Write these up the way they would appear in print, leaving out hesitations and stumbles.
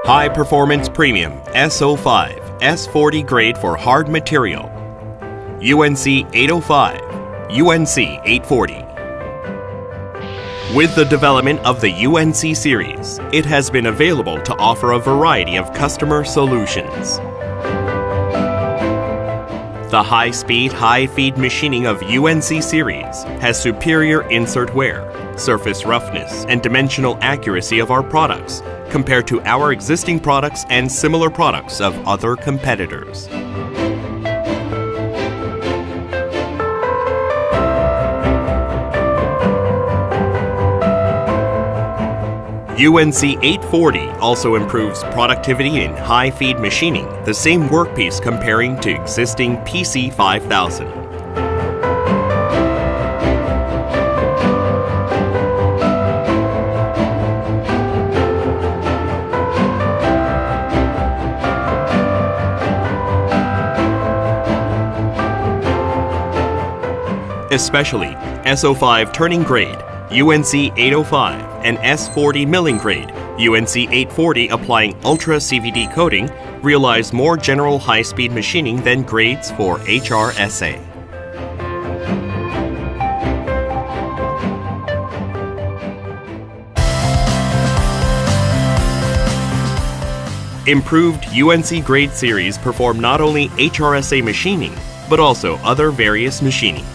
High Performance Premium SO5 S40 grade for hard material. UNC805, UNC840. With the development of the UNC series, it has been available to offer a variety of customer solutions. The high-speed, high-feed machining of UNC series has superior insert wear, surface roughness, and dimensional accuracy of our products compared to our existing products and similar products of other competitors. UNC840 also improves productivity in high-feed machining, the same workpiece comparing to existing PC5000. Especially SO5 turning grade, UNC805, and S40 milling grade, UNC840 applying Ultra CVD coating, realize more general high-speed machining than grades for HRSA. Improved UNC grade series perform not only HRSA machining, but also other various machining.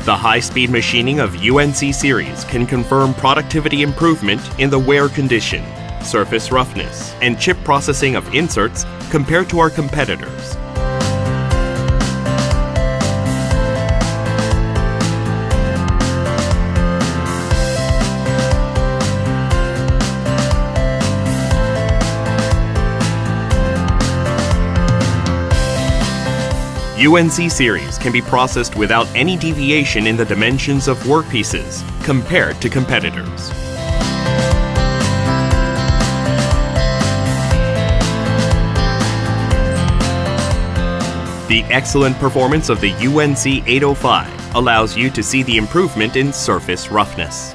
The high-speed machining of UNC series can confirm productivity improvement in the wear condition, surface roughness, and chip processing of inserts compared to our competitors. UNC series can be processed without any deviation in the dimensions of workpieces compared to competitors. The excellent performance of the UNC805 allows you to see the improvement in surface roughness.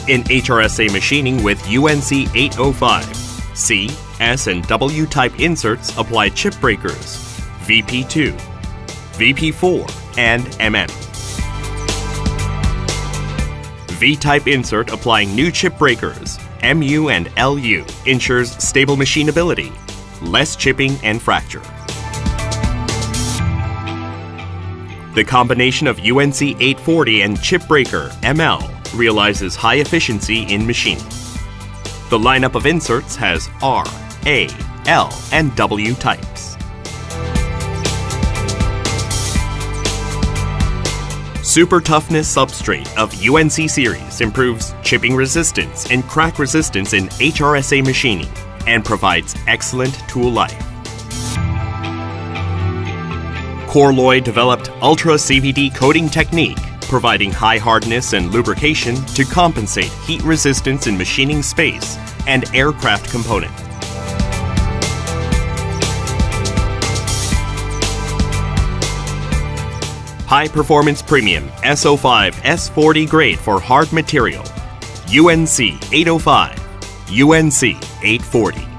In HRSA machining with UNC805, C, S, and W type inserts apply chip breakers, VP2, VP4, and MM. V-type insert applying new chip breakers, MU and LU, ensures stable machinability, less chipping and fracture. The combination of UNC840 and chip breaker, ML, realizes high efficiency in machining. The lineup of inserts has R, A, L, and W types. Super toughness substrate of UNC series improves chipping resistance and crack resistance in HRSA machining and provides excellent tool life. Carlo developed Ultra CVD coating technique, providing high hardness and lubrication to compensate heat resistance in machining space and aircraft component. High Performance Premium SO5 S40 grade for hard material, UNC805, UNC840.